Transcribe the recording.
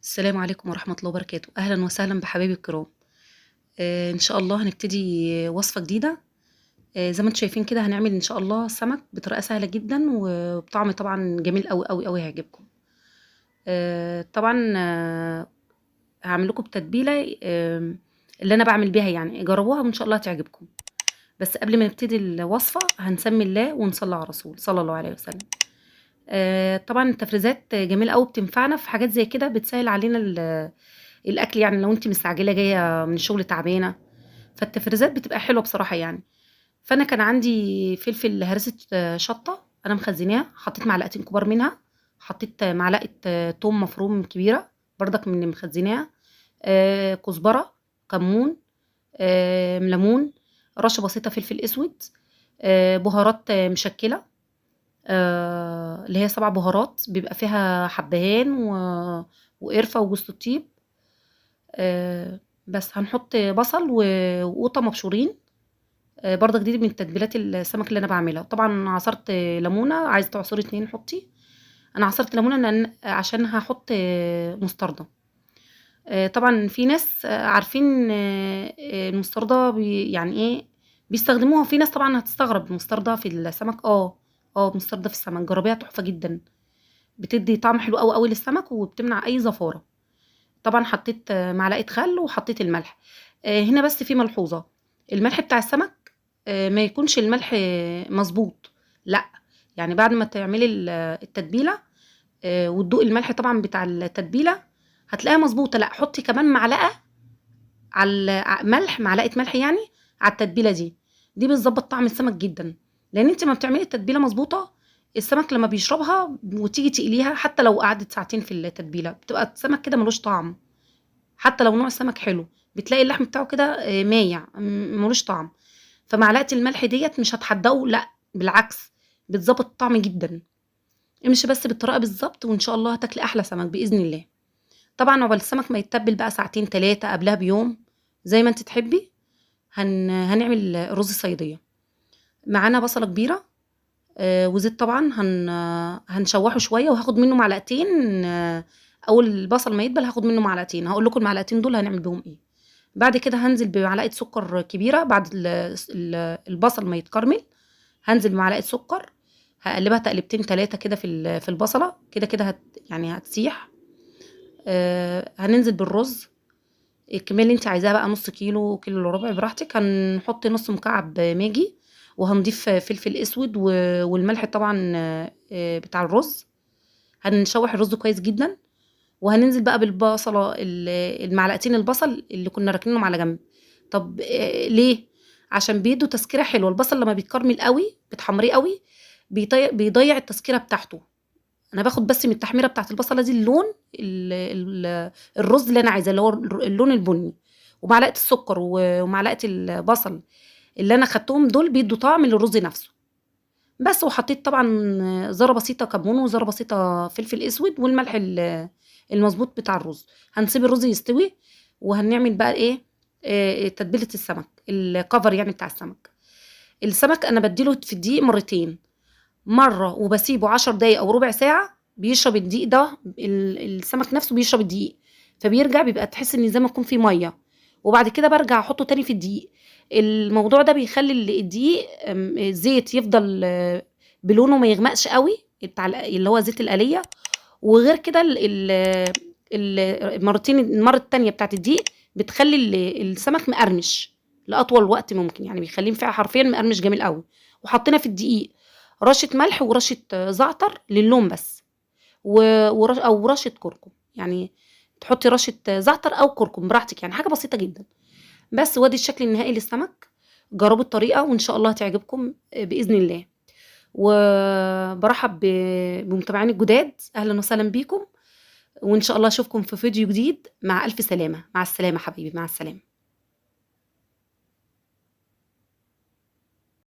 السلام عليكم ورحمة الله وبركاته. أهلا وسهلا بحبايبي الكرام. إن شاء الله هنبتدي وصفة جديدة. زي ما انتم شايفين كده هنعمل إن شاء الله سمك بطريقة سهلة جدا وبطعم طبعا جميل أوي أوي أوي هيعجبكم. طبعا هعمل لكم بتتبيلة اللي أنا بعمل بيها، يعني جربوها وإن شاء الله هتعجبكم. بس قبل ما نبتدي الوصفة هنسمي الله ونصلي على الرسول صلى الله عليه وسلم. طبعا التفريزات جميلة أوي، بتنفعنا في حاجات زي كده، بتسهل علينا الاكل. يعني لو انت مستعجله جايه من الشغل تعبانه، فالتفريزات بتبقى حلوه بصراحه يعني. فانا كان عندي فلفل هرسه، شطه انا مخزناها، حطيت معلقتين كبار منها، حطيت معلقه توم مفروم كبيره برضك من اللي مخزناها، كزبره، كمون، ليمون، رشه بسيطه فلفل اسود، بهارات مشكله، اللي هي 7 بهارات بيبقى فيها حبهان وقرفه وجوز الطيب. بس هنحط بصل وقوطه مبشورين. برضك دي من تتبيلات السمك اللي انا بعملها. طبعا عصرت ليمونه، عايزه تعصري 2 حطي. انا عصرت ليمونه عشان هحط مستردة. طبعا في ناس عارفين المستردة يعني ايه بيستخدموها، وفي ناس طبعا هتستغرب المستردة في السمك. مستردة في السمك جربيها، تحفه جدا، بتدي طعم حلو قوي قوي للسمك وبتمنع اي زفاره. طبعا حطيت معلقه خل وحطيت الملح. هنا بس في ملحوظه، الملح بتاع السمك ما يكونش الملح مظبوط، لا. يعني بعد ما تعملي التتبيله وتدوقي الملح طبعا بتاع التتبيله هتلاقيها مظبوطه، لا حطي كمان معلقه على ملح، معلقه ملح يعني على التتبيله دي بتظبط طعم السمك جدا. لان انت ما بتعملي التتبيله مظبوطه، السمك لما بيشربها وتيجي تقليها حتى لو قعدت ساعتين في التتبيله بتبقى السمك كده ملوش طعم. حتى لو نوع السمك حلو بتلاقي اللحم بتاعه كده مايع، ملوش طعم. فمعلقه الملح ديت مش هتحدقه، لا بالعكس، بتظبط الطعم جدا. امشي بس بالطريقه بالظبط وان شاء الله هتاكلي احلى سمك باذن الله. طبعا عقبال السمك ما يتبل بقى ساعتين 3 قبلها بيوم زي ما انت تحبي. هنعمل رز صياديه. معانا بصله كبيره وزيت طبعا، هنشوحه شويه وهاخد منه معلقتين. اول البصل ما يدبل هاخد منه معلقتين، هقول لكم المعلقتين دول هنعمل بيهم ايه. بعد كده هنزل بمعلقه سكر كبيره بعد البصل ما يتكرمل. هنزل بمعلقه سكر، هقلبها تقلبتين 3 كده في البصله، كده كده يعني هتسيح. هننزل بالرز الكميه اللي انت عايزاها بقى، نص كيلو، كيلو الا ربع براحتك. هنحط نص مكعب ماجي، وهنضيف فلفل اسود والملح طبعا بتاع الرز. هنشوح الرز كويس جدا، وهننزل بقى بالبصله، المعلقتين البصل اللي كنا راكنينهم على جنب. طب ليه؟ عشان بيدوا تسكيره حلوه. البصل لما بيتكرمل قوي بتحمريه قوي بيضيع التسكيره بتاعته. انا باخد بس من التحميره بتاعت البصله دي اللون الرز اللي انا عايزاه، اللي هو اللون البني. ومعلقه السكر ومعلقه البصل اللي انا خدتهم دول بيدوا طعم للرز نفسه. بس وحطيت طبعا ذره بسيطه كمون وذره بسيطه فلفل اسود والملح المظبوط بتاع الرز. هنسيب الرز يستوي وهنعمل بقى ايه، تتبيله السمك، الكفر يعني بتاع السمك انا بديله في الدقيق مرتين، مره وبسيبه 10 دقايق او ربع ساعه بيشرب الدقيق ده، السمك نفسه بيشرب الدقيق، فبيرجع بيبقى تحس ان زي ما يكون فيه ميه. وبعد كده برجع احطه تاني في الدقيق. الموضوع ده بيخلي الدقيق الزيت يفضل بلونه ما يغمقش قوي، بتاع اللي هو زيت القليه. وغير كده المره التانية بتاعت الدقيق بتخلي السمك مقرمش لاطول وقت ممكن، يعني بيخليه فيها حرفيا مقرمش جميل قوي. وحطينا في الدقيق رشه ملح ورشه زعتر للون بس، او رشه كركم، يعني تحطي رشه زعتر او كركم براحتك، يعني حاجه بسيطه جدا. بس وادي الشكل النهائي للسمك. جربوا الطريقه وان شاء الله هتعجبكم باذن الله. وبرحب بمتابعين الجداد، اهلا وسهلا بيكم. وان شاء الله اشوفكم في فيديو جديد. مع الف سلامه، مع السلامه حبيبي، مع السلامه.